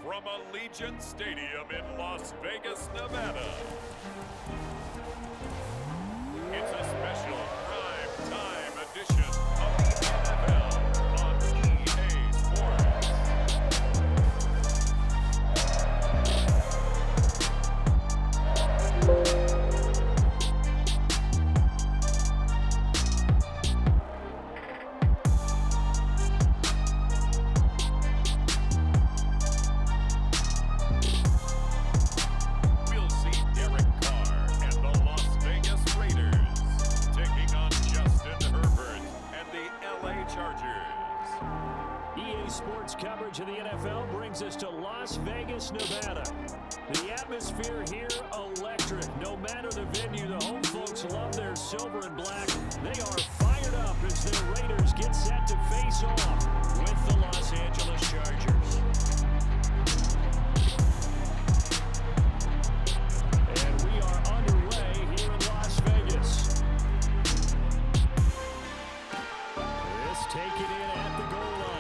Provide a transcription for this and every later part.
from Allegiant Stadium in Las Vegas, Nevada. It's a special prime-time edition of the NFL on EA Sports. Sports coverage of the NFL brings us to Las Vegas, Nevada. The atmosphere here, electric. No matter the venue, the home folks love their silver and black. They are fired up as their Raiders get set to face off with the Los Angeles Chargers. And we are underway here in Las Vegas. Let's take it in at the goal line.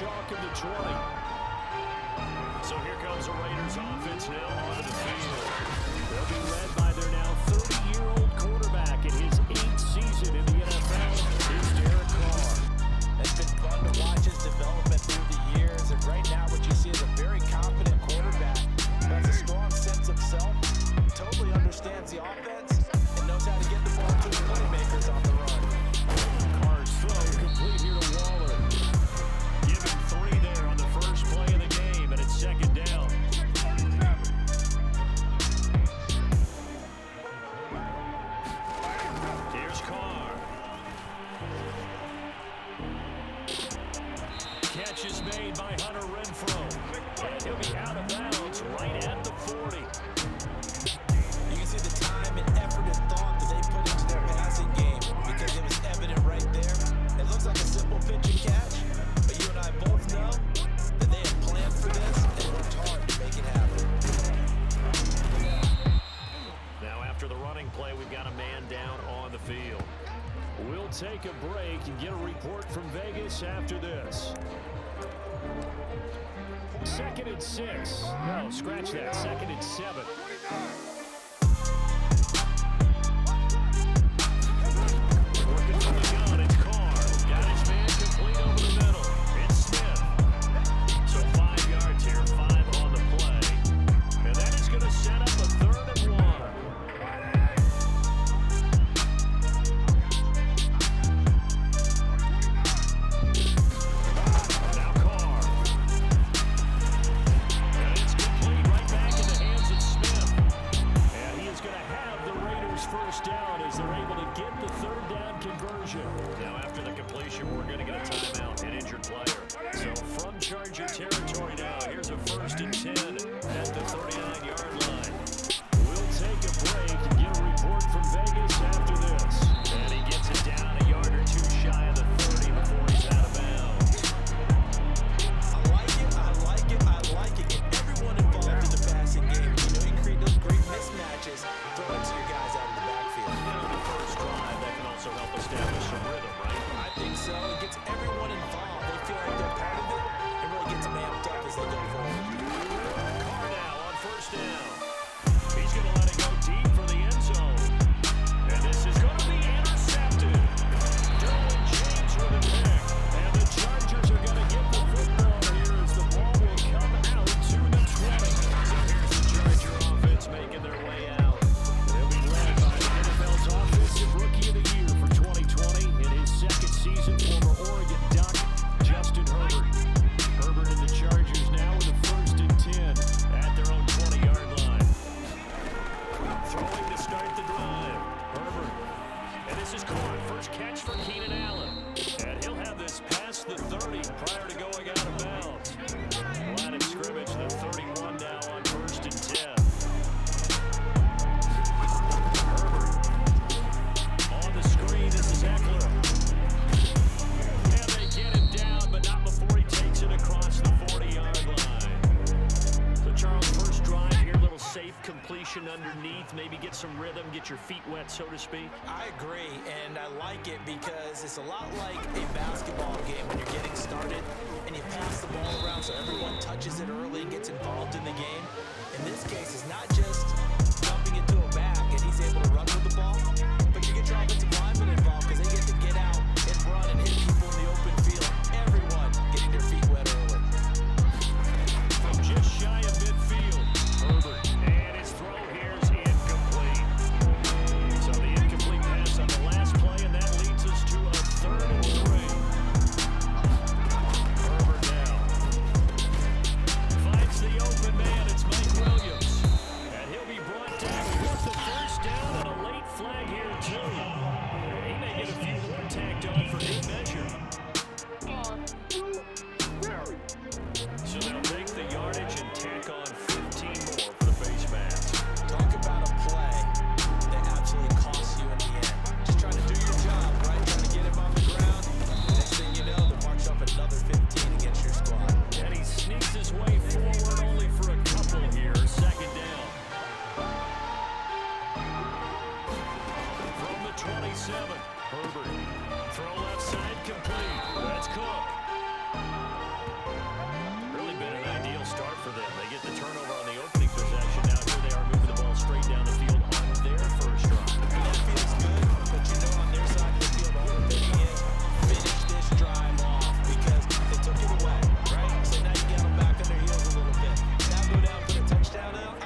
Chalk of the 20. So here comes the Raiders offense now onto the field. They'll be led by their now 30-year-old quarterback in his 8th season in the NFL. It's Derek Carr. It's been fun to watch his development through the years, and right now what you see is a very confident quarterback who has a strong sense of self, totally understands the offense, and knows how to get the ball to the playmakers on the run. Carr's throw complete here to Waller. Give him 3 there on the first play of the game, and it's second down. Here's Carr. Catch is made by Hunter Renfrow. And he'll be out of bounds right at the 40. You can see the time and effort and thought that they put into their passing game because it was evident right there. It looks like a simple pitch and catch. But you and I both know that they had planned for this and worked hard to make it happen. Now after the running play, we've got a man down on the field. We'll take a break and get a report from Vegas after this. 2nd and 6. No, scratch that. 2nd and 7. Working from the gun, it's Carr. Got his man complete over the middle. It's Smith. So 5 yards here, 5 on the play. And that is going to set up a 3rd and 1. Now Carr. And it's complete right back in the hands of Smith. And he is going to have the Raiders first down as they're able to get the 3rd down conversion. Now after the completion, we're going to get a timeout, an injured player. So from Charger territory now, here's a 1st and 10 at the 39-yard line. We'll take a break and get a report from Vegas after this. And he gets it down a yard or 2 shy of the 30 before he's out of bounds. I like it, I like it, I like it. Get everyone involved in the passing game. You know, you create those great mismatches, throw it to your guys out of the backfield. And on the first drive, that can also help establish some rhythm, right? I think so. It gets everyone involved. They feel like they're part of it and really gets them amped up as they go forward. Carr now on 1st down. He's going to let it go deep for the end zone. And this is going to be intercepted. Derwin James with a pick. And the Chargers are going to get the football here as the ball will come out to the 20. So here's the Charger offense making their way out. They'll be led by the NFL's Offensive Rookie of the Year for 2020 in his 2nd season, former Oregon Duck, Justin Herbert. Herbert and the Chargers now with a 1st and 10 at their own 20-yard line. Throwing to start the drive. Herbert. And this is caught. First catch for Keenan Allen. And he'll have this past the 30 prior to going out of bounds. Line of scrimmage, the 31 now on 1st and 10. Herbert. On the screen, this is Eckler. And they get him down, but not before he takes it across the 40-yard line. So Charles, first drive here, little safe completion underneath. Maybe get some rhythm, get your feet wet so to speak? I agree, and I like it because it's a lot like a basketball game when you're getting started and you pass the ball around so everyone touches it early and gets involved in the game. In this case, it's not just dumping it to a back and he's able to run with the ball, but you get your offensive linemen involved because they get to get out and run and hit people in the open field. Everyone getting their feet wet early. From just shy of midfield, Herbert, and his throw here is incomplete. So the incomplete pass on the last play, and that leads us to a 3rd and 3. Herbert now finds the open man. It's Mike Williams, and he'll be brought down with the first down and a late flag here too. He may get a few more tacked on for good measure. So they'll take the yardage and tack on 15 more for the face mask. Talk about a play that absolutely costs you in the end. Just trying to do your job, right? Trying to get him on the ground. Next thing you know, they'll march off another 15 against your squad. And he sneaks his way forward only for a couple here. 2nd down. From the 27, Herbert. Throw left side complete. That's Cook. Really been an ideal start for them. They get the turnover on the opening possession. Now here they are moving the ball straight down the field on their first drive. That feels good, but you know on their side of the field, all they're thinking is finish this drive off because they took it away, right? So now you got them back on their heels a little bit. Now go down for the touchdown on them.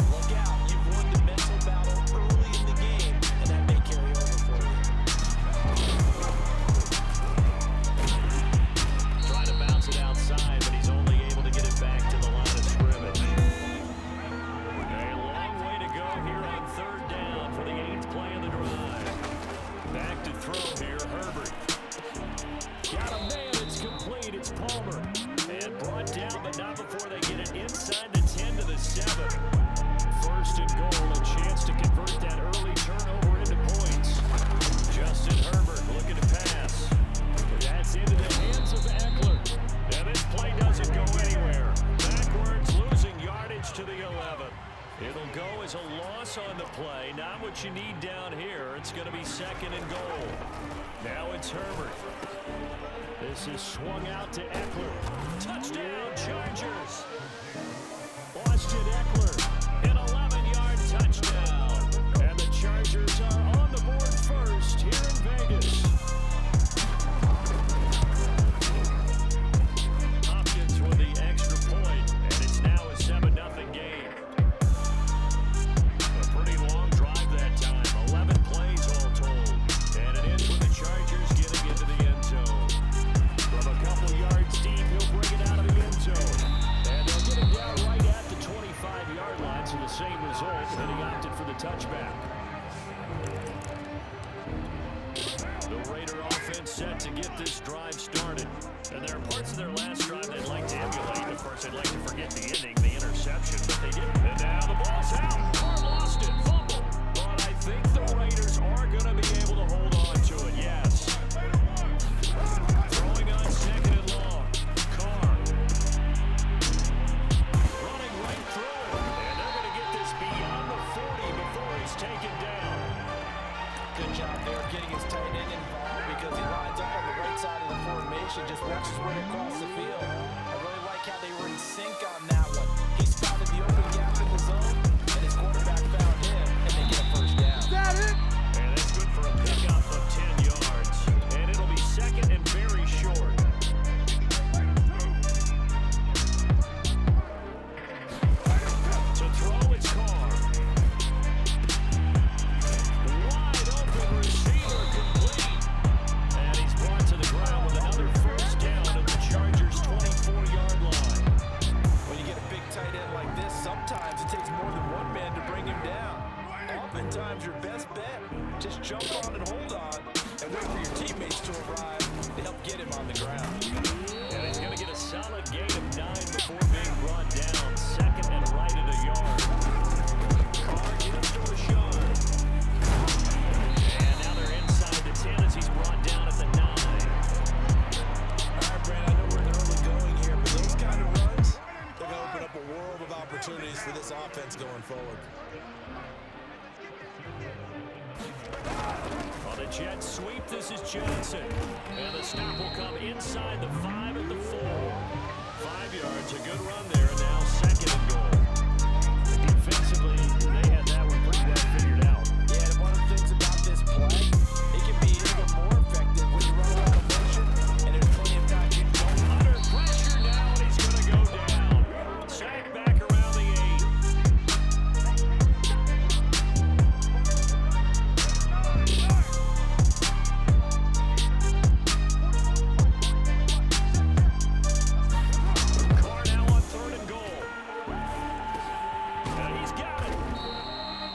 Look out. You've won the mental battle early in the game, and that may carry over for you. Trying to bounce it outside, but he's only able to get it back to the line of scrimmage. A long way to go here on 3rd down for the 8th play of the drive. Back to throw here, Herbert. Got a man, it's complete, it's Palmer. And brought down, but not before they get it inside the 10 to the 7. 1st and goal, a chance to convert that early turnover into points. Justin Herbert looking to pass. That's into the hands of Eckler. And this play doesn't go anywhere. Backwards, losing yardage to the 11. It'll go as a loss on the play. Not what you need down here. It's going to be 2nd and goal. Now it's Herbert. This is swung out to Eckler. Touchdown, Chargers. Austin Eckler, an 11-yard touchdown. And the Chargers are on the board first here in Vegas. Hopkins with the extra point, and it's now a 7-0 game. A pretty long drive that time, 11 plays all told. And it ends with the Chargers getting into the end zone. From a couple yards deep, he'll bring it out of the end zone. And they'll get him down right at the 25-yard line, so the same result, and he opted for the touchback. The Raider offense set to get this drive started. And there are parts of their last drive they'd like to emulate. Of course, they'd like to forget the ending, the interception, but they didn't. And now the ball's out. Or lost it, fumble. But I think the Raiders are going to be able to hold on to it, yes. Throwing on 2nd and long. Carr. Running right through. And they're going to get this beyond the 40 before he's taken down. Good job there getting his tight end involved because he lines up on the right side of the formation, just works his way across the field. I really like how they were in sync on that one. He spotted the open gap in the zone, and his quarterback found him, and they get a first down. Is that it? And that's good for a pickup of 10 yards. And it'll be 2nd and very short. To throw, it's Carr. Wide open receiver complete. And he's brought to the ground with another first down at the Chargers' 24-yard line. When you get a big tight end like this, sometimes it takes more than one man to bring him down. Oftentimes, your best bet, just jump on and hold on and wait for your teammates to arrive to help get him on the ground. And he's going to get a solid gain of 9 before being brought down. 2nd and right at a yard. Carr gives to Rashard. And now they're inside the 10 as he's brought down at the 9. All right, Brad, I know we're in the early going here, but those kind of runs, they're going to open up a world of opportunities for this offense going forward. jet sweep. This is Johnson. And the stop will come inside the 5 at the 4. 5 yards, a good run there, and now 2nd and goal. Defensively, they had that one pretty well figured out. Yeah, and one of the things about this play, it can be even more effective when you run a lot of motion, and there's plenty of time you don't. Under pressure now, and he's going to go down. Sack back around the 8. Carr now on 3rd and goal. And he's got it.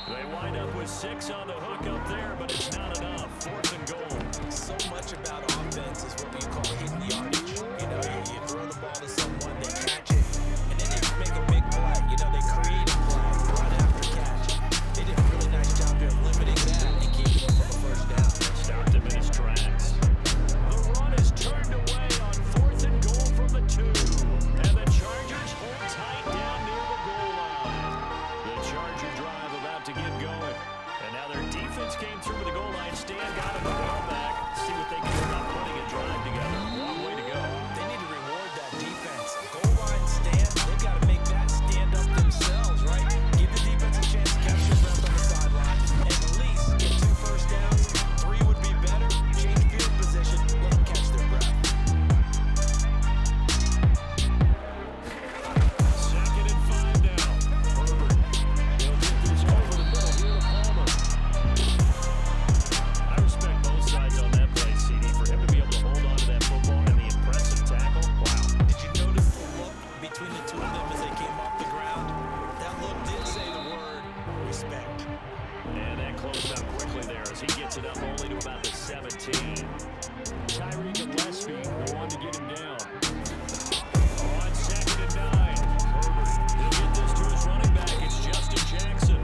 They wind up with 6 on the hook up there, but it's not enough. 4th and goal. So much about offense is what we call hitting yardage. You know, you throw the ball to someone, they catch it, and then they make a big play. You know, they create a play right after catch. They did a really nice job here limiting that and keeping him from a first down. Stopped him in his tracks. The run is turned away on 4th and goal from the 2. And the Chargers hold tight down near the goal line. The Charger drive about to get going. And now their defense came through with the goal line stand, got him the ball back. See what they can do about putting a drive together. Long way to go. They need to reward that defense. Goal line stand, they've got to make that stand up themselves, right? Give the defense a chance to catch their breath on the sideline. At least get 2 first downs. 3 would be better. Change field position, let them catch their breath. 2nd and 5 now. Herbert. They'll get this over the middle here to Palmer. I respect both sides on that play, CD. For him to be able to hold on to that football and the impressive tackle, wow. Did you notice the look between the two of them as they came off the ground? That look did say the word respect. And that closed up quickly there as he gets it up only to about the 17. Tyreek Gillespie, the one to get him down. On 2nd and 9. Herbert, he'll get this to his running back. It's Justin Jackson.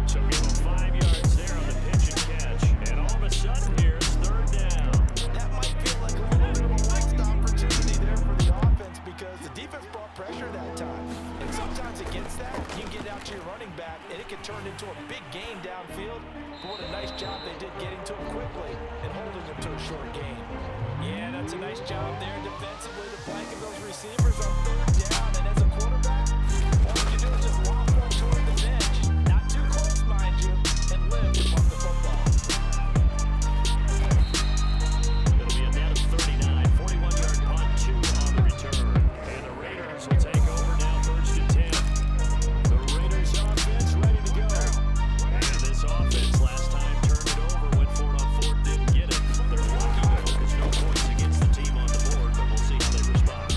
So give him 5 yards there on the pitch and catch. And all of a sudden here, it's 3rd down. That might feel like a little bit of a waste opportunity there for the offense because the defense brought pressure that time. And sometimes against that, you get out to your running back and it can turn into a big game downfield. But what a nice job they did getting to him quickly and holding him to a short gain. Yeah, that's a nice job there defensively to blanket those receivers on 3rd down. And as a quarterback, all you can do is just lock one toward the bench. Not too close, mind you, and live to pump the football. It'll be a net of 39. 41-yard punt, 2 on the return. And the Raiders will take over now, 1st and 10. The Raiders offense ready to go. And this offense last time turned it over, went for it on 4th, didn't get it. They're lucky though, because no points against the team on the board, but we'll see how they respond.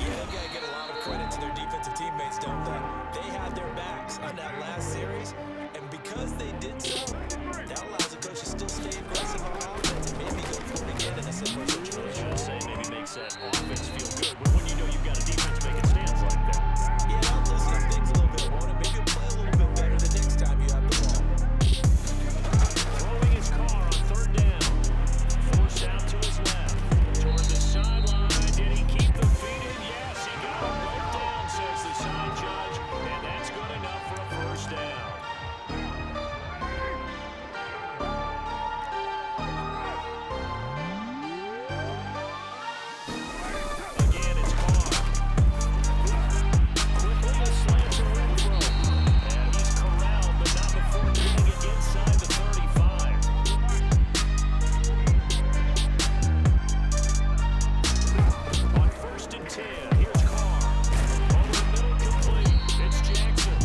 Yeah, they've got to get a lot of credit to their defensive teammates, don't they? They had their backs on that last series, and because they did so, that allows the coach to still stay aggressive on offense and maybe go for it again in a similar situation. I say maybe makes that offense feel good, but when you know you've got a defense making stands like that. Yeah, that'll loosen up things a little bit, won't it? Maybe you'll play a little bit better the next time you have the ball. Throwing his car on 3rd down. Forced out to his left. Toward the sideline. Did he keep the feet in? Yes, he got him right down, says the side judge. And that's good enough for a 1st down. Again, it's Carr. Quickly a slant to Renfro. And he's corralled, but not before getting it inside the 35. On 1st and 10, here's Carr. Over the middle, complete. It's Jackson.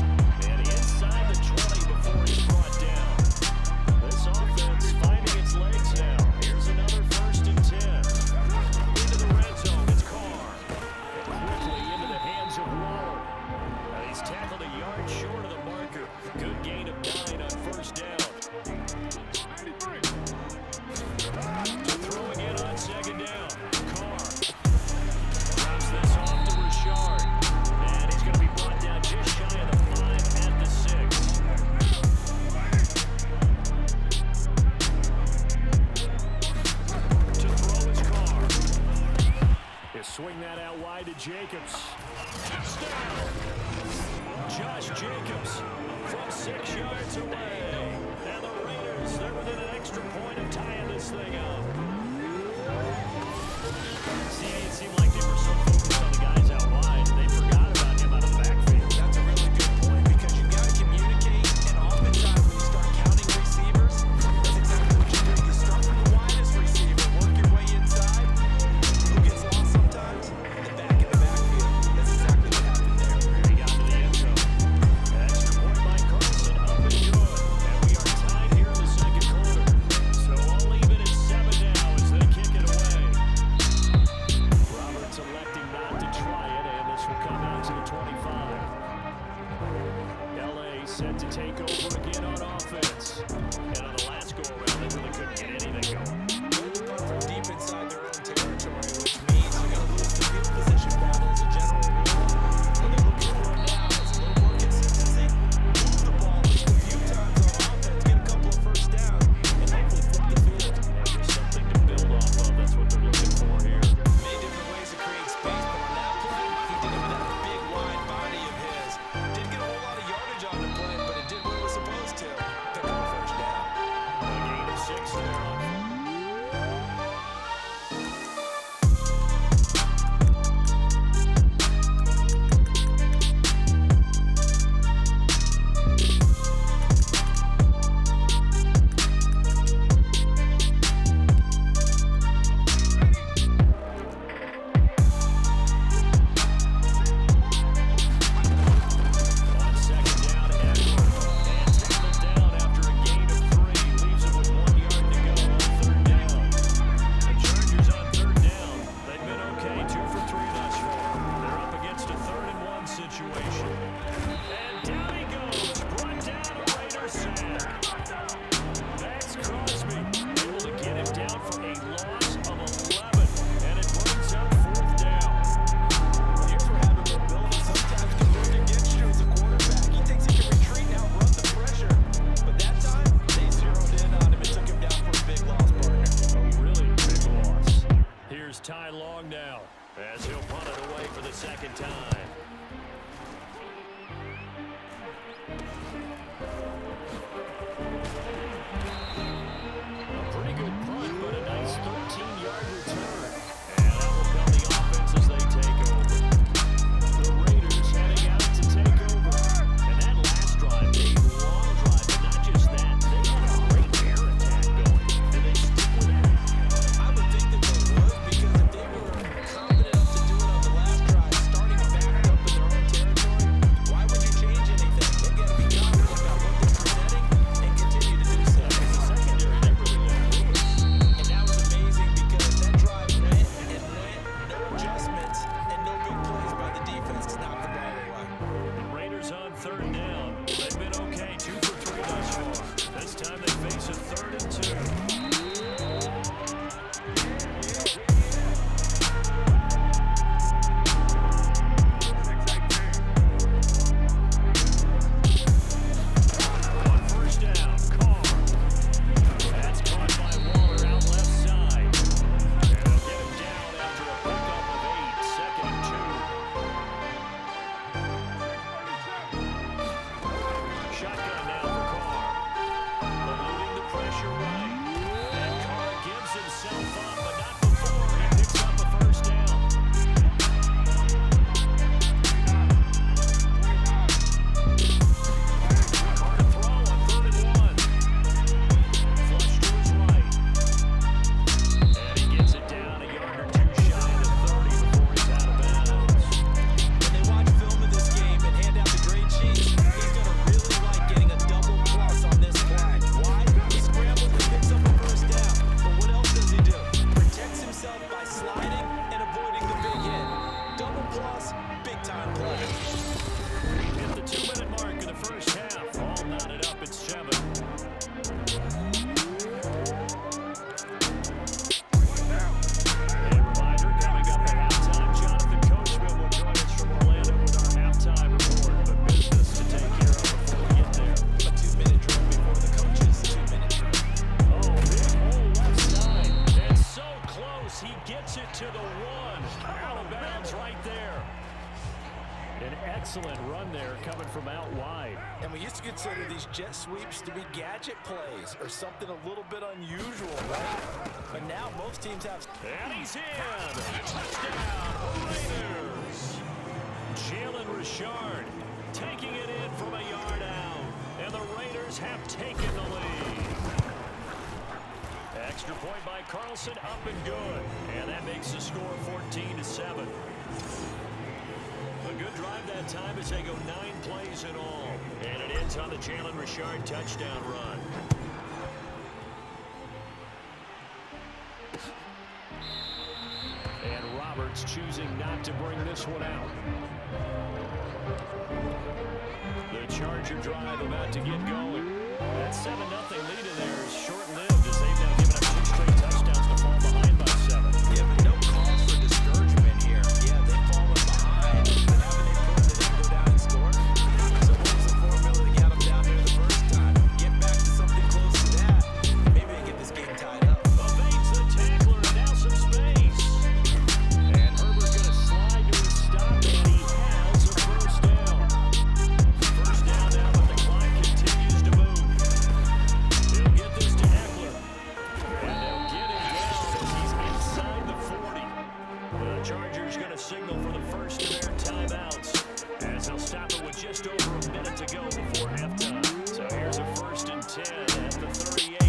And inside the 20 before he's brought down. This offense finding its legs now. Here's another 1st and 10. Into the red zone, it's Carr. Quickly into the hands of Waller. And he's tackled a yard short of the marker. Good gain of 9 on 1st down. To throw again on 2nd down. Carr. Drops this off to Richard. And he's going to be brought down just shy of the 5 at the 6. To throw his Carr. He'll swing that out wide to Jacobs. Touchdown! Josh Jacobs from 6 yards away. And the Raiders, they're within an extra point of tying See, it seemed like they were so focused on the guys out wide, they forgot about him out of the backfield. That's a really good point because you got to communicate, and oftentimes when you start counting receivers, that's exactly what you do. You start from the widest receiver, work your way inside. Who gets lost sometimes? The backfield. That's exactly what happened there. He got to the end zone. Extra point by Carlson, up and good. And we are tied here in the second quarter. So all even at 7 now as they kick it away. Roberts electing consider these jet sweeps to be gadget plays or something a little bit unusual, right? But now most teams have... And he's in. Touchdown, Raiders. Jalen Richard taking it in from a yard out. And the Raiders have taken the lead. Extra point by Carlson, up and good. And that makes the score 14-7. A good drive that time as they go 9 plays in all. And it ends on the Jalen Richard touchdown run. And Roberts choosing not to bring this one out. The Charger drive about to get going. That 7-0 lead in there is short-lived as they've now given up 6 straight touchdowns to fall behind by 7. Yeah, but no cause for discouragement here. Yeah, they've fallen behind, but haven't they proven that they can go down and score? So what was the formula to get them down there the first time? Get back to something close to that. Maybe they get this game tied up. Evades the tackler and now some space. And Herbert's going to slide to his stop, and he has a first down. First down now, but the clock continues to move. He'll get this to Eckler. And they'll get him down as he's inside the 40. The Chargers going to signal for the first of their timeouts as they'll stop it with just over a minute to go before halftime. So here's a 1st and 10 at the 38.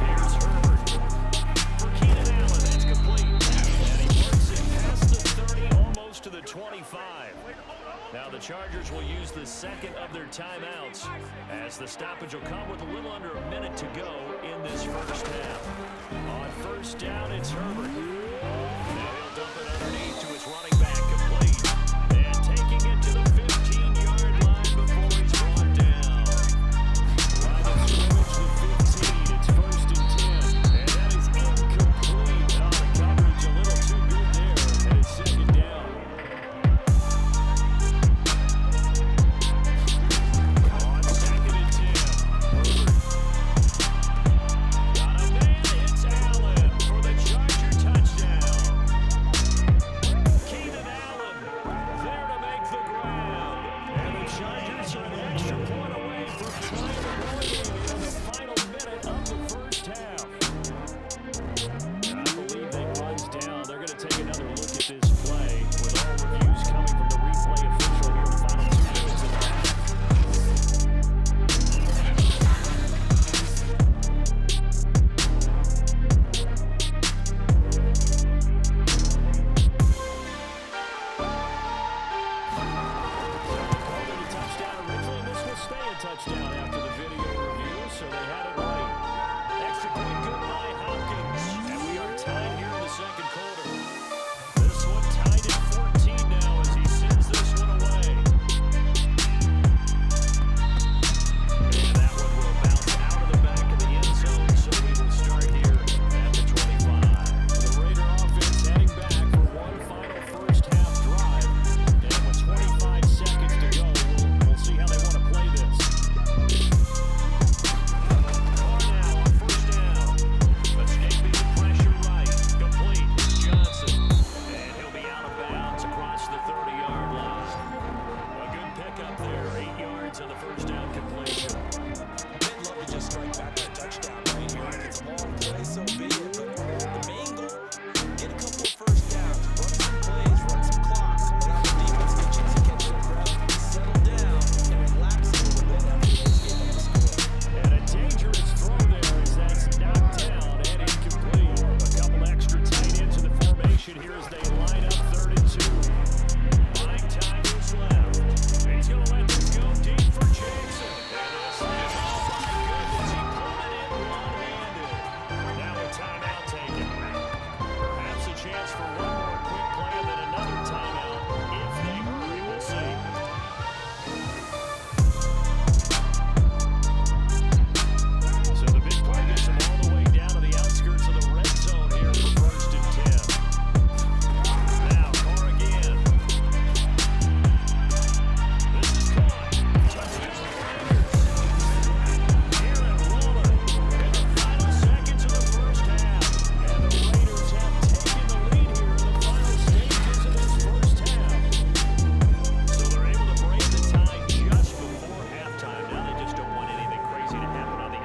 Here's Herbert for Keenan Allen. That's complete. And he works it past the 30, almost to the 25. Now the Chargers will use the second of their timeouts as the stoppage will come with a little under a minute to go in this first half. On first down, it's Herbert. Now he'll dump it underneath to his running back, complete. And taking it to the 15-yard line before he's brought down. Line of scrimmage with 15. It's 1st and 10. And that is incomplete. Oh, the coverage a little too good there. And it's 2nd down. On 2nd and 10. Herbert. Got a man. It's Allen for the Charger touchdown.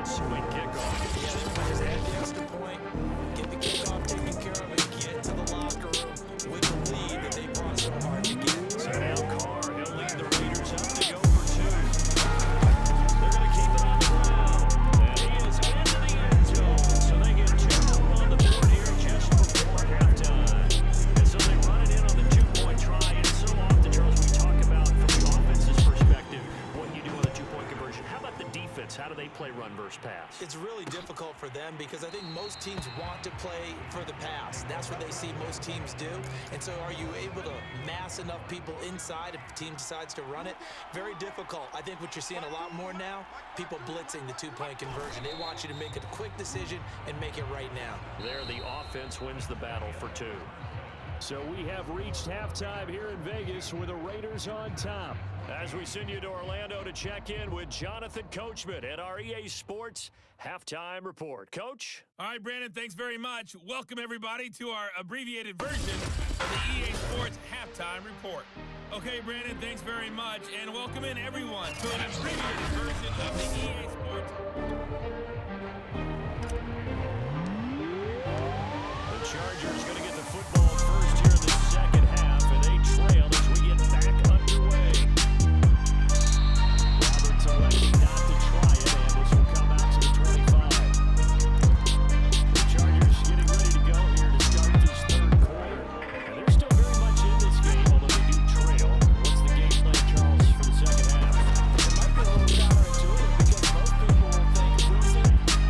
swing kickoff. Yeah, they might just add the extra point, get the kickoff taken care of, and get to the locker room with the lead that they fought so hard to get. So now Carr, he'll lead the Raiders up to go for 2. They're going to keep it on the ground. And he is into the end zone. So they get 2 more on the board here just before halftime. And so they run it in on the 2-point try. And so often, Charles, we talk about from the offense's perspective what you do on a 2-point conversion. How about the defense? How do they play run versus pass? It's really difficult for them because I think most teams want to play for the pass. That's what they see most teams do. And so are you able to mass enough people inside if the team decides to run it? Very difficult. I think what you're seeing a lot more now, people blitzing the 2-point conversion. They want you to make a quick decision and make it right now. There, the offense wins the battle for 2. So we have reached halftime here in Vegas with the Raiders on top. As we send you to Orlando to check in with Jonathan Coachman at our EA Sports Halftime Report. Coach? All right, Brandon, thanks very much. Welcome, everybody, to our abbreviated version of the EA Sports Halftime Report. Okay, Brandon, thanks very much, and welcome in, everyone, to an abbreviated version of the EA Sports. The Chargers going to get the football first here in the second half, and they trail as we get back underway. Roberts electing not to try it, and this will come out to the 25. The Chargers getting ready to go here to start this third quarter. And they're still very much in this game, although they do trail. What's the game plan, Charles, for the second half? It might be a little counterintuitive because most people will think losing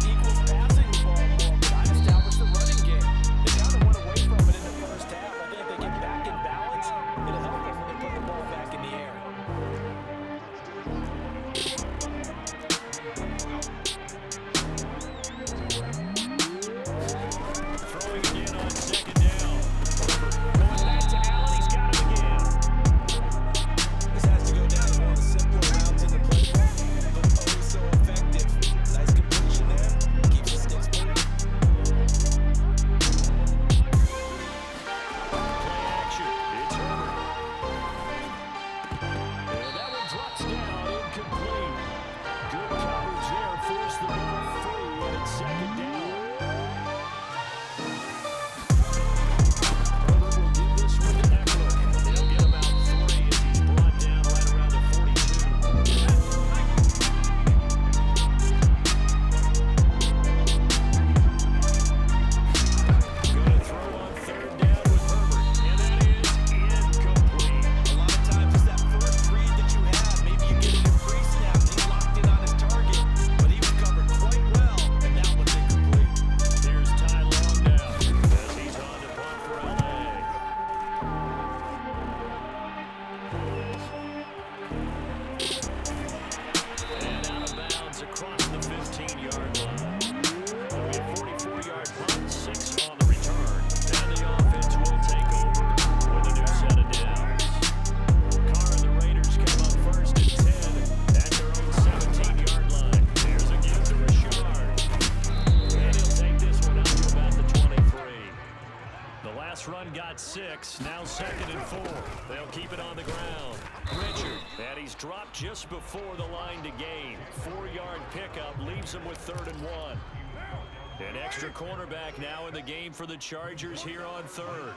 equals passing the ball more, but I established the running game. They kind of went away from it in the first half. I think if they get back in balance, it'll help them when they put the ball back in the air. Throwing again on second down. Going back to Allen. He's got him again. This has to go down as one of the simpler routes in the playbook, but always so effective. Nice completion there. Keeps the sticks moving. Play action. It's Herbert. And that one drops down incomplete. Good coverage there. Force the ball free, and it's second down. Herbert will give this one to Eckler. He'll get about 3 as he's brought down right around the 42. Going to throw on third down with Herbert, and that is incomplete. A lot of times it's that first read that you have. Maybe you get it in pre-snap and he locked in on his target, but he was covered quite well, and that one's incomplete. Here's Ty Long now as he's on to punt for LA. And out of bounds across the 15-yard line. It'll be a 44-yard punt, 6 on the return. And the offense will take over with a new set of downs. Carr and the Raiders come up first and 10 at their own 17-yard line. There's a give to Rashard. And he'll take this one up to about the 23. The last run got 6, now second and 4. They'll keep it on the ground. Richard, and he's dropped just before the line to gain. 4-yard pickup leaves him with 3rd and 1. An extra cornerback now in the game for the Chargers here on 3rd.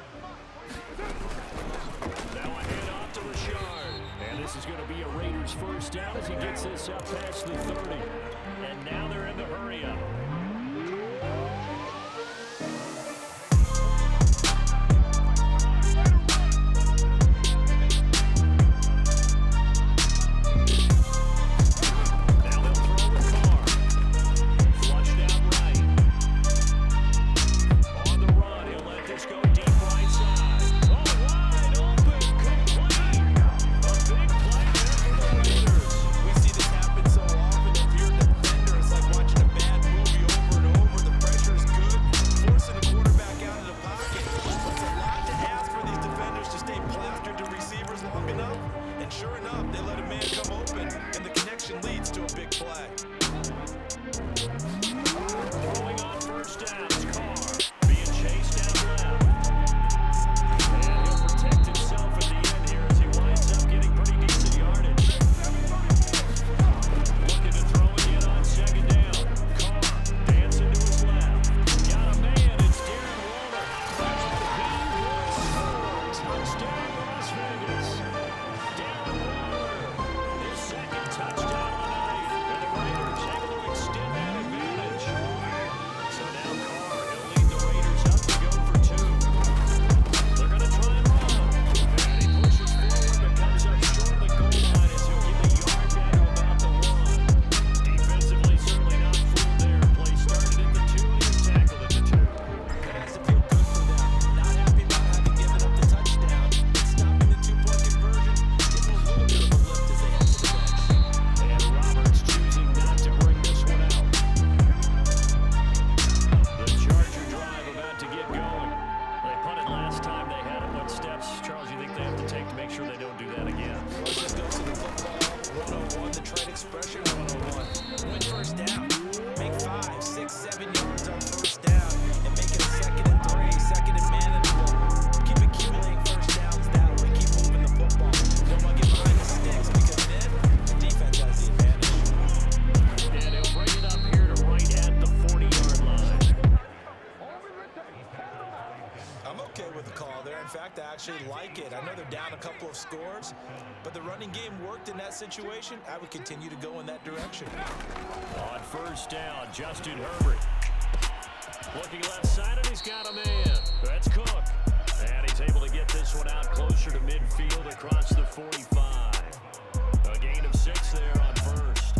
Now a handoff to Rashard. And this is going to be a Raiders first down as he gets this up past the 30. And now they're in the hurry-up. Now they'll throw with Carr. Flushed out right. On the run, he'll let this go deep right side. Oh, wide open, complete. A big play there for the Raiders. We see this happen so often. If you're a defender, it's like down a couple of scores, but the running game worked in that situation. I would continue to go in that direction. On first down, Justin Herbert. Looking left side, and he's got a man. That's Cook. And he's able to get this one out closer to midfield across the 45. A gain of 6 there on first.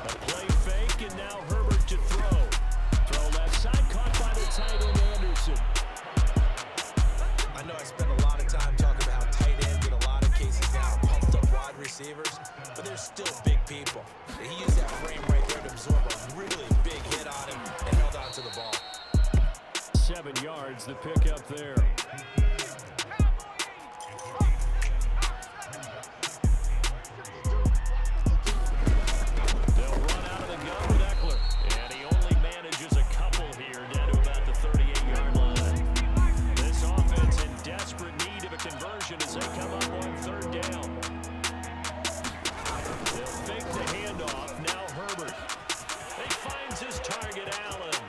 A play fake, and now Herbert to throw. Throw left side, caught by the tight end Anderson. I know I spent a lot of time talking about how tight ends in a lot of cases now pumped up wide receivers, but they're still big people. He used that frame right there to absorb a really big hit on him and held on to the ball. 7 yards, the pickup there. They'll run out of the gun with Eckler, and he only manages a couple here down to about the 38-yard line. This offense in desperate need of a conversion as they come up on third down. They'll fake the handoff. Now Herbert. He finds his target, Allen.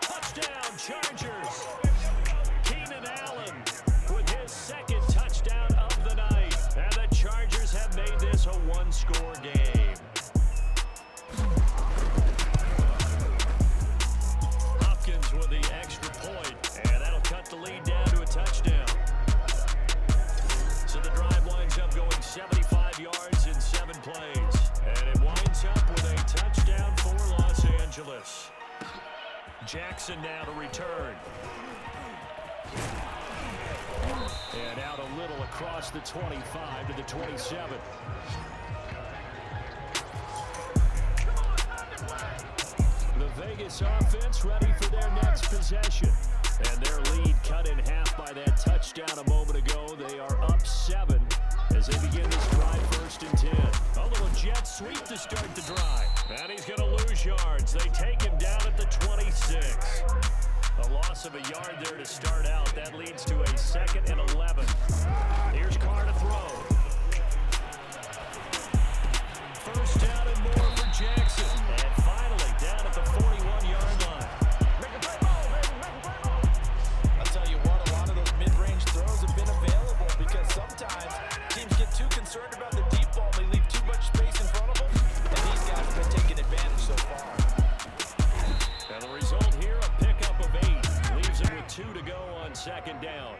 Touchdown, Chargers. Keenan Allen with his second touchdown of the night. And the Chargers have made this a one-score game. Hopkins with the extra point, and that'll cut the lead down to a touchdown. So the drive winds up going 75 yards in 7 plays. And it winds up with a touchdown for Los Angeles. Jackson now to return. And out a little across the 25 to the 27. The Vegas offense ready for their next possession. And their lead cut in half by that touchdown a moment ago. They are up 7 as they begin this drive, 1st and 10. A little jet sweep to start the drive. And he's going to lose yards. They take him down at the 26. A loss of a yard there to start out. That leads to a 2nd and 11. Here's Carr to throw. First down and more for Jackson. And finally down at the 41-yard line. I'll tell you what, a lot of those mid-range throws have been available because sometimes teams get too concerned about the deep ball and they leave too much space in front of them. And these guys have been taking advantage so far. And the result here, a pickup of 8. Leaves him with 2 to go on 2nd down.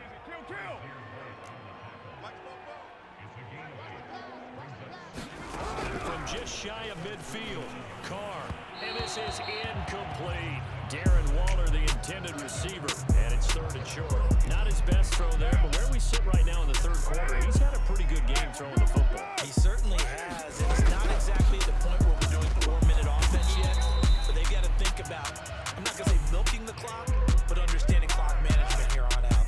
From just shy of midfield, Carr. And this is incomplete. Darren Waller, the intended receiver. And it's 3rd and short. Not his best throw there, but where we sit right now in the 3rd quarter, he's had a pretty good game throwing the football. He certainly has, and it's not exactly at the point where we're doing 4-minute offense yet, but they've got to think about, I'm not going to say milking the clock, but understanding clock management here on out.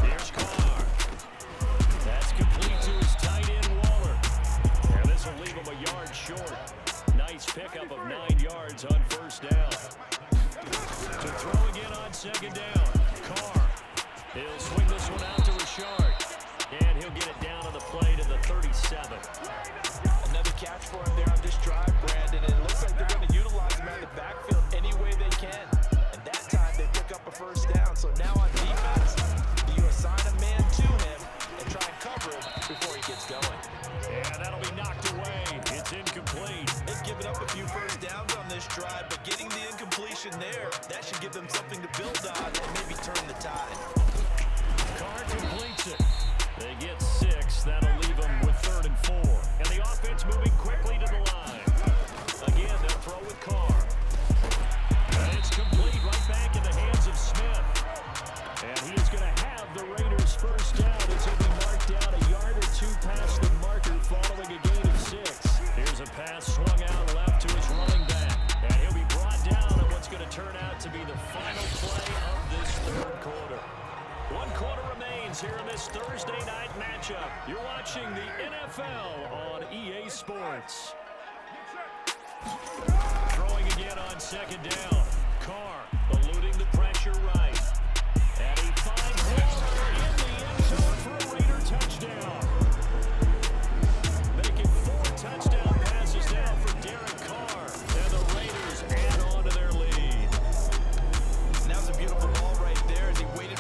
Here's Carr. That's complete to his tight end, Waller. And this will leave him a yard short. Nice pickup of 9 yards on 1st down. To throw again on 2nd down. Carr. He'll swing this one out to Richard. And he'll get it down on the play to the 37. Another catch for him there on this drive, Brandon, and it looks like they're going to utilize him out of the backfield any way they can. And that time they pick up a 1st down. So now on defense, you assign a man to him and try and cover him before he gets going. And that'll be knocked away. It's incomplete. They've given up a few 1st downs on this drive, but getting the incompletion there, that should give them something to build on and maybe turn the tide. Carr completes it. They get 6. That'll leave them with 3rd and 4. And the offense moving quickly to the line. Again, they'll throw with Carr. And it's complete right back in the hands of Smith. And he is going to have the Raiders' 1st down as he'll be marked down a yard or 2 past the marker following a gain of 6. Here's a pass swung out left to his running back. And he'll be brought down on what's going to turn out to be the final play of this 3rd quarter. 1 quarter remains here in this Thursday night matchup. You're watching the NFL on EA Sports. Throwing again on 2nd down. Carr eluding the pressure right. And he finds Waller in the end zone for a Raider touchdown. Making 4 touchdown passes now for Derek Carr. And the Raiders add on to their lead. And that was a beautiful ball right there as he waited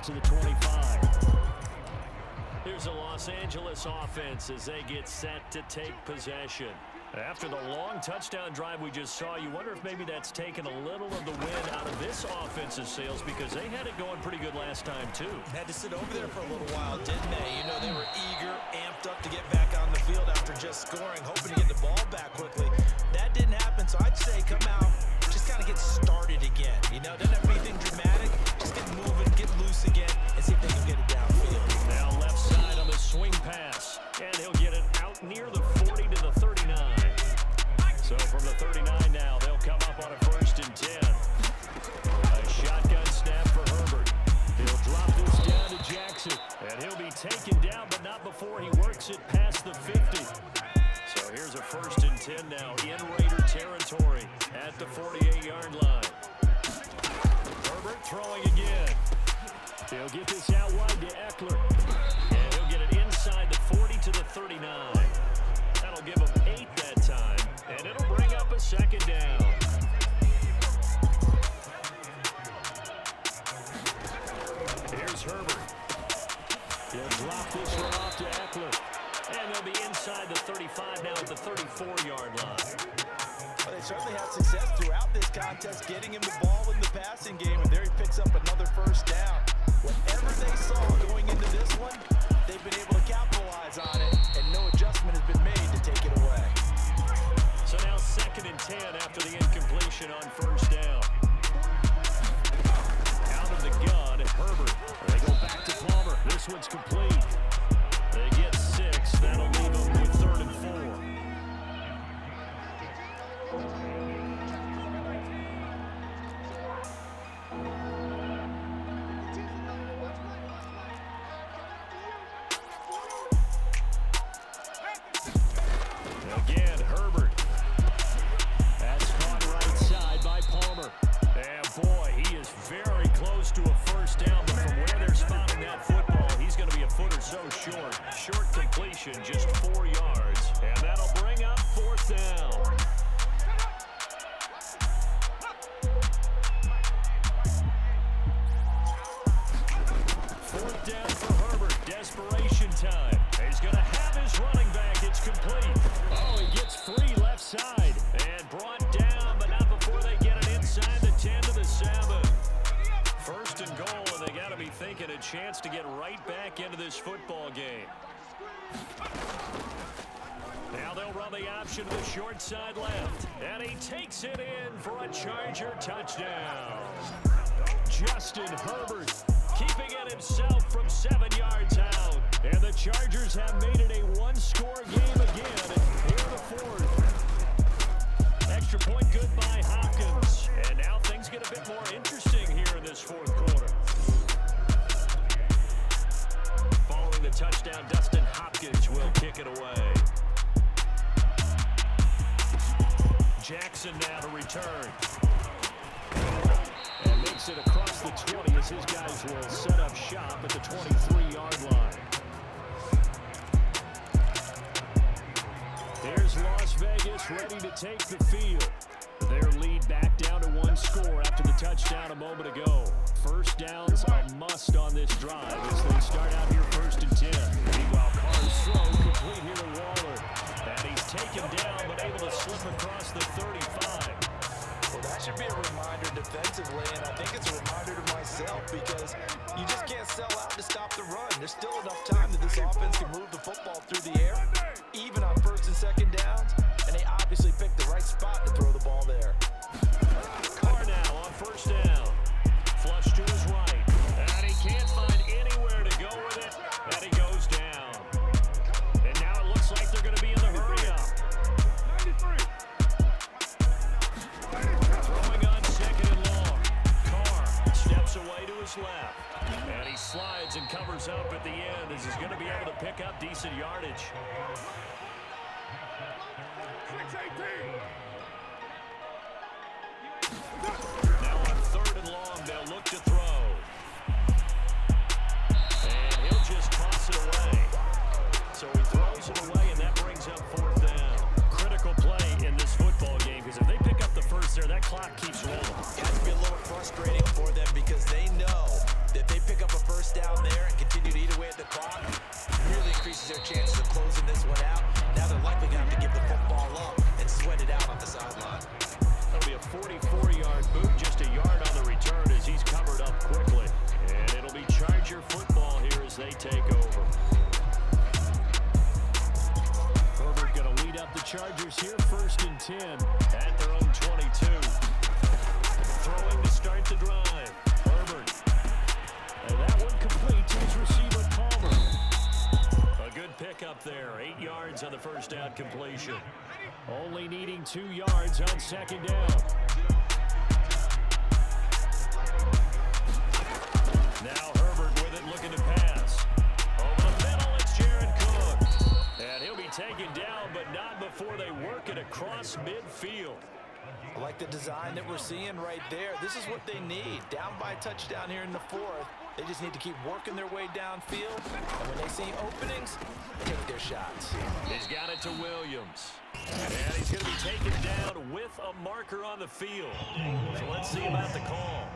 to the 25. Here's a Los Angeles offense as they get set to take possession. After the long touchdown drive we just saw, you wonder if maybe that's taken a little of the wind out of this offensive sails because they had it going pretty good last time too. Had to sit over there for a little while, didn't they? You know, they were eager, amped up to get back on the field after just scoring, hoping to get the ball back quickly. That didn't happen, so I'd say come out, just kind of get started again. You know, doesn't have to be anything dramatic. Just get moving, get loose again, and see if they can get it downfield. Now left side on the swing pass, and he'll get it out near the 40 to the 39. So from the 39 now, they'll come up on a 1st and 10. A shotgun snap for Herbert. He'll drop this down to Jackson, and he'll be taken down, but not before he works it past the 50. So here's a 1st and 10 now in Raider territory at the 48-yard line. Herbert throwing again. He'll get this out wide to Eckler, and he'll get it inside the 40 to the 39. That'll give him 8 that time, and it'll bring up a 2nd down. Here's Herbert. He'll drop this one off to Eckler, and they'll be inside the 35 now at the 34-yard line. Well, they certainly had success throughout this contest, getting him the ball in the passing game, and there he picks up another 1st down. Whatever they saw going into this one, they've been able to capitalize on it, and no adjustment has been made to take it away. So now 2nd and 10 after the incompletion on 1st down. Out of the gun at Herbert. They go back to Palmer. This one's complete. They get 6. That'll leave them with 3rd and 4. Again, Herbert. That's caught right side by Palmer. And boy, he is very close to a 1st down, but from where they're spotting that football, he's going to be a foot or so short. Short completion, just 4 yards. And that'll bring up 4th down. Fourth down for Herbert. Desperation time. He's going to have his running back. It's complete. Oh, he gets free left side. And brought down, but not before they get it inside the 10 to the 7. 1st and goal, and they got to be thinking a chance to get right back into this football game. Now they'll run the option to the short side left. And he takes it in for a Charger touchdown. Justin Herbert keeping it himself from 7 yards out. And the Chargers have made it a 1-score game again. Here the 4th. Extra point good by Hopkins. And now things get a bit more interesting here in this 4th quarter. Following the touchdown, Dustin Hopkins will kick it away. Jackson now to return. And makes it across the 20 as his guys will set up shop at the 23-yard line. Here's Las Vegas ready to take the field. Their lead back down to 1 score after the touchdown a moment ago. 1st downs a must on this drive as they start out here 1st and 10. Meanwhile, Carr's throw complete here to Waller. And he's taken down but able to slip across the 35. Well, that should be a reminder defensively, and I think it's a reminder to myself because you just can't sell out to stop the run. There's still enough time that this offense can move the football through the air, even on 1st and 2nd downs, and they obviously picked the right spot to throw the ball there. Carr now on 1st down. Flush to his right, and he can't find anywhere to go with it, and he goes down. And now it looks like they're going to be in the hurry-up. Throwing on 2nd and long. Carr steps away to his left. And he slides and covers up at the end as he's going to be able to pick up decent yardage. Now on 3rd and long, they'll look to throw. And he'll just toss it away. So he throws it away, and that brings up 4th down. Critical play in this football game because if they pick up the 1st there, that clock keeps rolling. It has to be a little frustrating for them because they know that if they pick up a 1st as they take over. Herbert going to lead up the Chargers here, 1st and 10 at their own 22. Throwing to start the drive. Herbert. And that one complete to his receiver, Palmer. A good pickup there. 8 yards on the first down completion. Only needing 2 yards on 2nd down. Now Herbert with it, looking to pass. Over the middle, it's Jared Cook. And he'll be taken down, but not before they work it across midfield. I like the design that we're seeing right there. This is what they need. Down by a touchdown here in the 4th. They just need to keep working their way downfield. And when they see openings, they take their shots. He's got it to Williams. And he's going to be taken down with a marker on the field. So let's see about the call.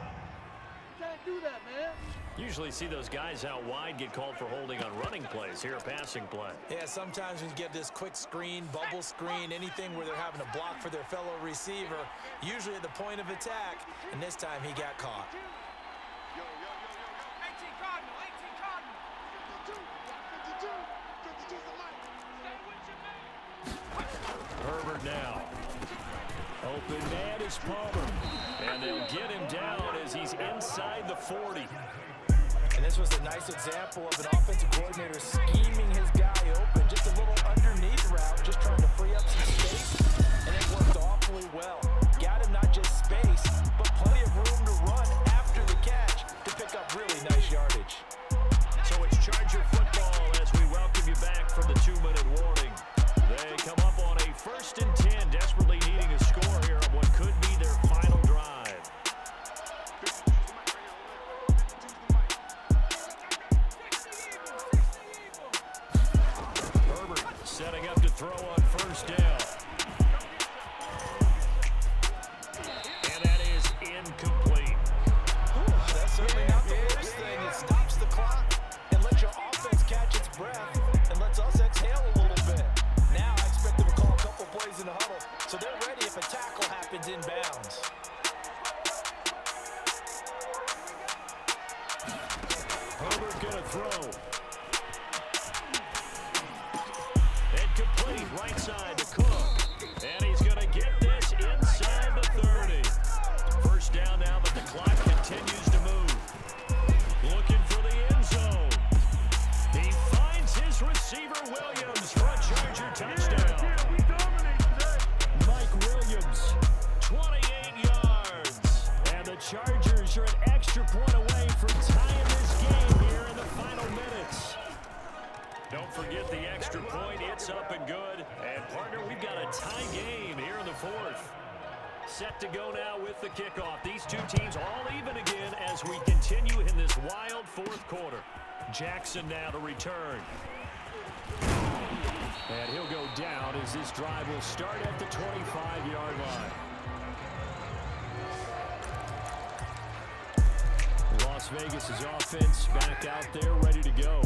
Can't do that, man. Usually see those guys out wide get called for holding on running plays. Here a passing play. Yeah, sometimes when you get this quick screen, bubble screen, anything where they're having to block for their fellow receiver, usually at the point of attack, and this time he got caught. 18 Cardinal, 18 Cardinal. 52, 52. Herbert now. Open man is Palmer. And they'll get him down as he's inside the 40. And this was a nice example of an offensive coordinator scheming his guy open. Just a little underneath route, just trying to free up some space. And it worked awfully well. Got him not just space, but plenty of room to run after the catch to pick up really nice yardage. So it's Charger football as we welcome you back from the 2-minute warning. They come up on a 1st and 10, desperately needing a score here on what could be their final drive. Herbert setting up to throw on 1st down. And that is incomplete. That's certainly not the worst thing. It stops the clock and lets your offense catch its breath and lets us exhale a little bit. Now I expect them to call a couple plays in the huddle, so they're ready if a tackle happens inbounds. Herbert gonna throw. And complete right side to Cook. And he's gonna get this inside the 30. 1st down now, but the clock continues to move. Looking for the end zone. He finds his receiver Williams for a Charger touchdown. Mike Williams, 28 yards. And the Chargers are an extra point away from tying this game here in the final minutes. Don't forget the extra point. It's up and good. And, partner, we've got a tie game here in the 4th. Set to go now with the kickoff. These two teams all even again as we continue in this wild 4th quarter. Jackson now to return. And he'll go down as this drive will start at the 25-yard line. Las Vegas' offense back out there ready to go.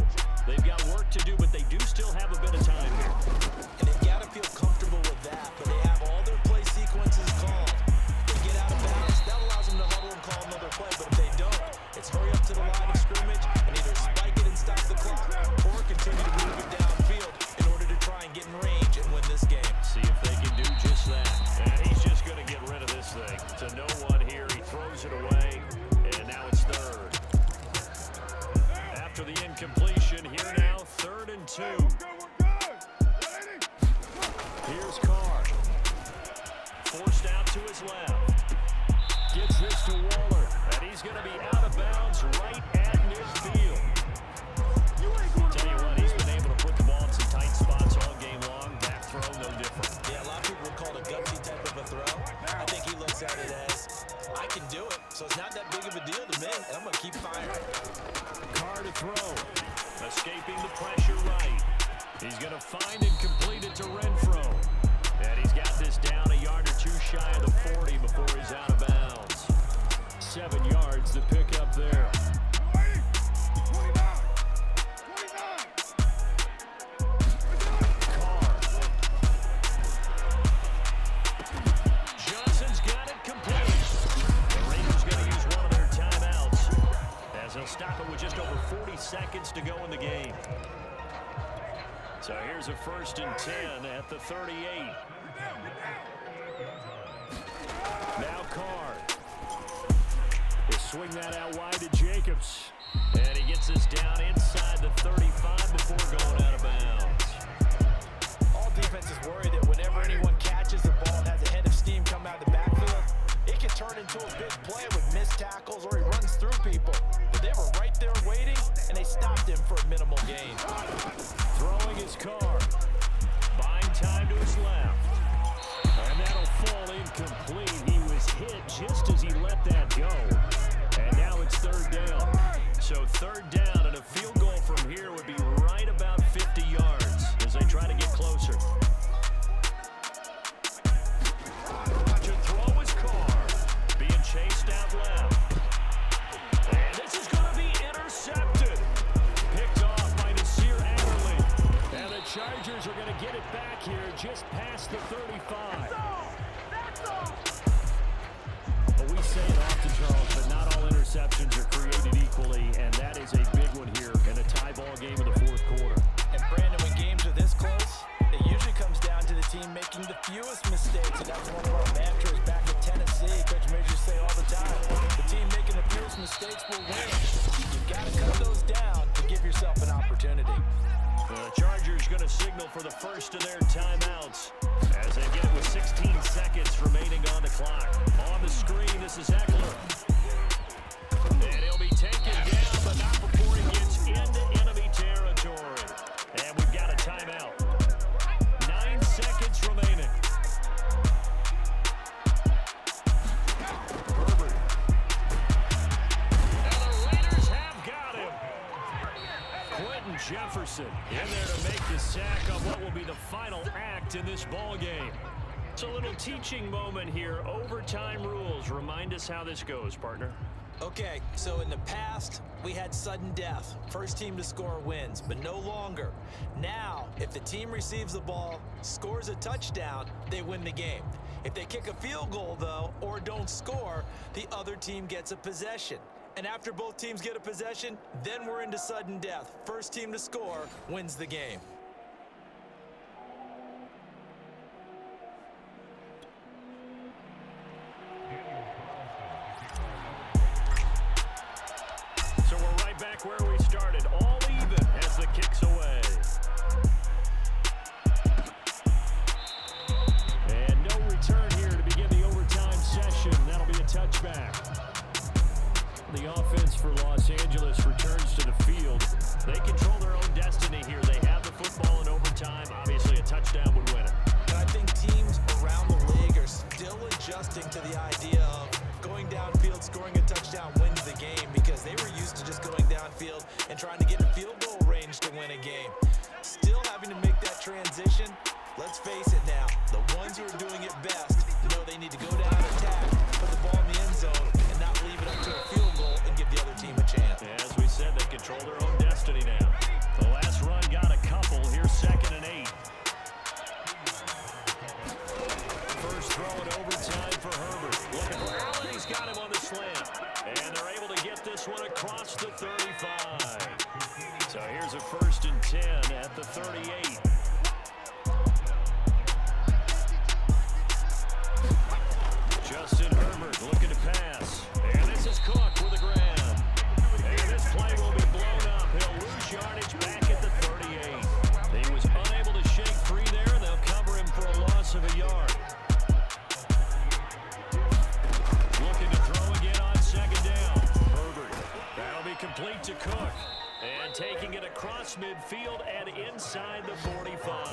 They've got work to do, but they do still have a bit of time here. And they've got to feel comfortable with that, but they have all their play sequences called. They get out of bounds, that allows them to huddle and call another play, but if they don't, it's hurry up to the line of scrimmage and either spike it and stop the clock or continue to move it downfield in order to try and get in range and win this game. See if they can do just that. And he's just going to get rid of this thing. To no one here, he throws it away, and now it's 3rd. After the incompletion, here now, 3rd and 2. Here's Carr. Forced out to his left. Gets this to Waller. And he's going to be out of bounds right at midfield. Tell you what, he's been able to put the ball in some tight spots all game long. Back throw, no different. Yeah, a lot of people would call it a gutsy type of a throw. I think he looks at it as, I can do it, so it's not that big of a deal to me, and I'm going to keep firing. Carr to throw. Escaping the pressure right. He's going to find and complete it to Renfro. And he's got this down a yard or 2 shy of the 40 before he's out of bounds. 7 yards to pick up there. Carr. Johnson's got it complete. The Raiders going to use one of their timeouts as they'll stop it with just over 40 seconds to go in the game. So here's a 1st and 10 at the 38. Now Carr will swing that out wide to Jacobs. And he gets us down inside the 35 before going out of bounds. All defenses worry that whenever anyone catches the ball and has a head of steam come out of the backfield, it can turn into a big play with missed tackles or he runs through people. But they were right there waiting, and they stopped him for a minimal gain. Throwing his car. Buying time to his left. And that'll fall incomplete. He was hit just as he let that go. And now it's 3rd down. So 3rd down and a field goal from here would be right about 50 yards as they try to get closer. To throw his car. Being chased out left. And this is going to be intercepted. Picked off by Nasir Adderley. And the Chargers are going to get it back here just past the 35. That's all. Well, we say it often, Charles, but not all interceptions are created equally, and that is a big one here in a tie ball game in the 4th quarter. And Brandon, when games are this close, it usually comes down to the team making the fewest mistakes, and that's one of our mantras back in Tennessee. Coach Major say all the time, the team making the fewest mistakes will win. You've got to cut those down to give yourself an opportunity. The Chargers going to signal for the first of their timeouts as they get it with 16 seconds remaining on the clock. On the screen, this is Eckler. And he'll be taken down, but not before he gets into enemy territory. And we've got a timeout. 9 seconds remaining. Herbert. And the Raiders have got him. Quentin Jefferson in there to make the sack on what will be the final act in this ball game. It's a little teaching moment here. Overtime rules. Remind us how this goes, partner. Okay, so in the past, we had sudden death. First team to score wins, but no longer. Now, if the team receives the ball, scores a touchdown, they win the game. If they kick a field goal, though, or don't score, the other team gets a possession. And after both teams get a possession, then we're into sudden death. First team to score wins the game. So we're right back where we started. All even as the kick's away. And no return here to begin the overtime session. That'll be a touchback. The offense for Los Angeles returns to the field. They control their own destiny here. They have the football in overtime. Obviously, a touchdown would win it. And I think teams around the league are still adjusting to the idea of going downfield, scoring a touchdown wins the game, because they were used to just going downfield and trying to get in field goal range to win a game. Still having to make that transition. Let's face it now, the ones who are doing it best know they need to go down and attack, put the ball in the end zone, and not leave it up to a field goal and give the other team a chance. As we said, they control their own destiny now. The last run got a couple. Here's 2nd and 8. First throw in overtime for Herbert. Looking for Allen. He's got him on the slant. And they're able to get this one across the 35. So here's a 1st and 10 at the 38. Justin Herbert looking to pass. And this is Cook with a grab. And this play will be blown up. He'll lose yardage back at the 38. He was unable to shake free there. They'll cover him for a loss of a yard. Looking to throw again on 2nd down. Herbert. That'll be complete to Cook. And taking it across midfield and inside the 45.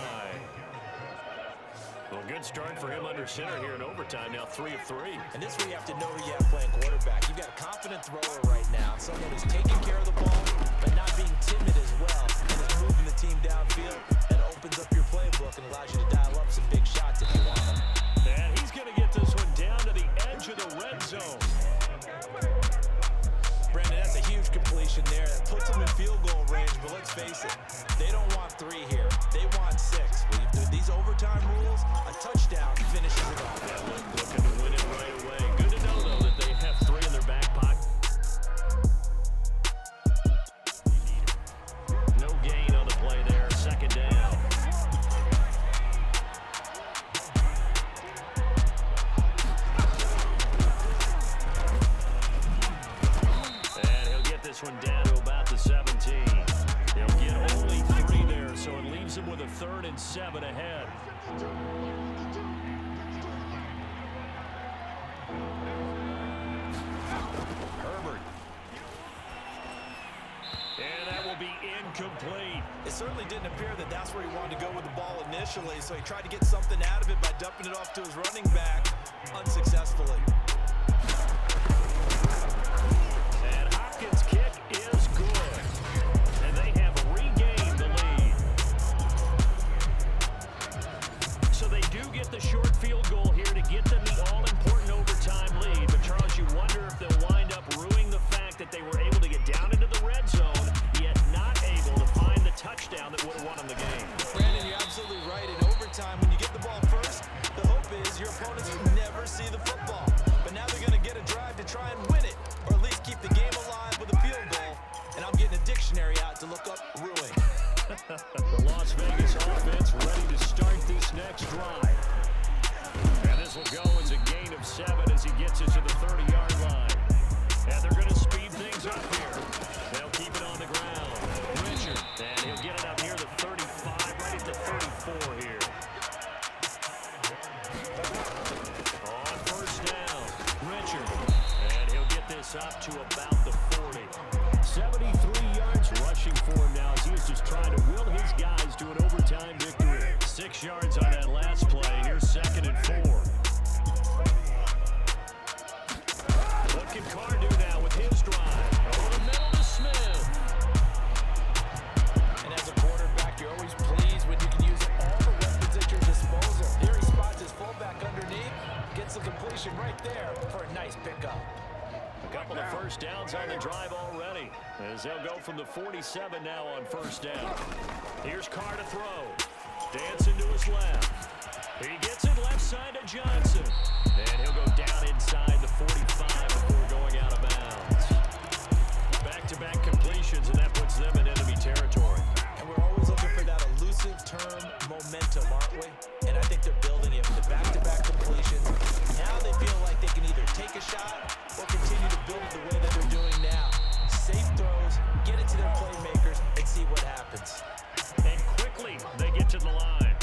Well, good start for him under center here in overtime. Now 3 of 3. And this is where you have to know who you have playing quarterback. You've got a confident thrower right now, someone who's taking care of the ball, but not being timid as well, and is moving the team downfield. That opens up your playbook and allows you to dial up some big shots if you want them. And he's going to get this one down to the edge of the red zone. Brandon, that's a huge completion there. That puts them in field goal range, but let's face it, they don't want 3 here. They want 6. With these overtime rules, a touchdown finishes it off. Looking to win it right away. Good to know, though, that they have 3 in their back pocket. 3rd and 7 ahead. Herbert. And that will be incomplete. It certainly didn't appear that that's where he wanted to go with the ball initially, so he tried to get something out of it by dumping it off to his running back unsuccessfully. And Hopkins' kick is good. And they have regained the lead. So they do get the short field goal here to get them the all-important overtime lead. But, Charles, you wonder if they'll wind up ruining the fact that they were able to get down into the red zone, yet not able to find the touchdown that would have won them the game. Brandon, you're absolutely right. In overtime, when you get the ball first, the hope is your opponents never see the football. But now they're going to get a drive to try and win it, or at least keep the game alive with a field goal. And I'm getting a dictionary out to look up ruin. The Las Vegas offense ready to start this next drive. And this will go as a gain of 7 as he gets it to the 30-yard line. And they're going to speed things up here. They'll keep it on the ground. Richard, and he'll get it up near the 35, right at the 34 here. On 1st down, Richard. And he'll get this up to about the 40. 73 yards rushing for him now as he is just trying to will his guys to an overtime victory. 6 yards on that last play. Here's 2nd and 4. What can Carr do now with his drive? Over the middle to Smith. And as a quarterback, you're always pleased when you can use all the weapons at your disposal. Here he spots his fullback underneath, gets the completion right there for a nice pickup. A couple of 1st downs on the drive already, as they'll go from the 47 now on 1st down. Here's Carr to throw. Dancing to his left. He gets it left side to Johnson. And he'll go down inside the 45 before going out of bounds. Back-to-back completions, and that puts them in enemy territory. And we're always looking for that elusive term, momentum, aren't we? And I think they're building it with the back-to-back completions. Now they feel like they can either take a shot or continue to build it the way that they're doing now. Safe throws, get it to their playmakers, and see what happens. And quickly, they get to the line.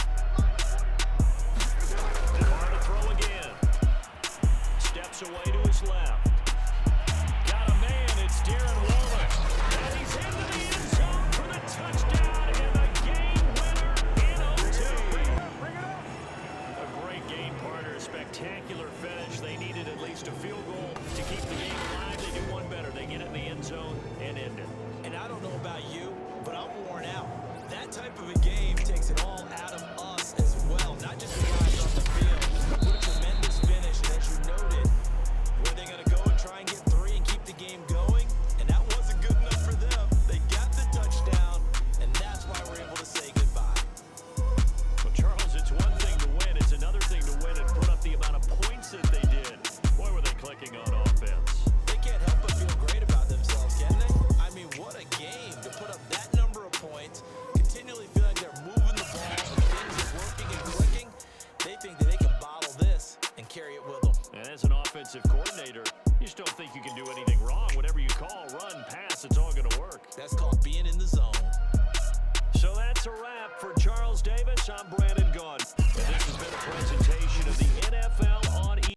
Carr to throw again. Steps away to his left. Got a man, it's Darren Waller. And he's into the end zone for the touchdown and the game winner in OT. A great game, partner. A spectacular finish. They needed at least a field goal to keep the game alive. They do one better. They get it in the end zone and end it. And I don't know about you, but I'm worn out. That type of a game takes it all out of us as well, not just the guys on the field. What a tremendous finish, and as you noted, were they going to go and try and get 3 and keep the game going? And that wasn't good enough for them. They got the touchdown, and that's why we're able to say goodbye. Well, Charles, it's one thing to win. It's another thing to win and put up the amount of points that they did. Boy, were they clicking on offense. They can't help but feel great about themselves, can they? I mean, what a game to put up that number of points, continually feel like they're moving the ball, and things are working and clicking. They think that they can bottle this and carry it with them. And as an offensive coordinator, you just don't think you can do anything wrong. Whatever you call, run, pass, it's all going to work. That's called being in the zone. So that's a wrap for Charles Davis. I'm Brandon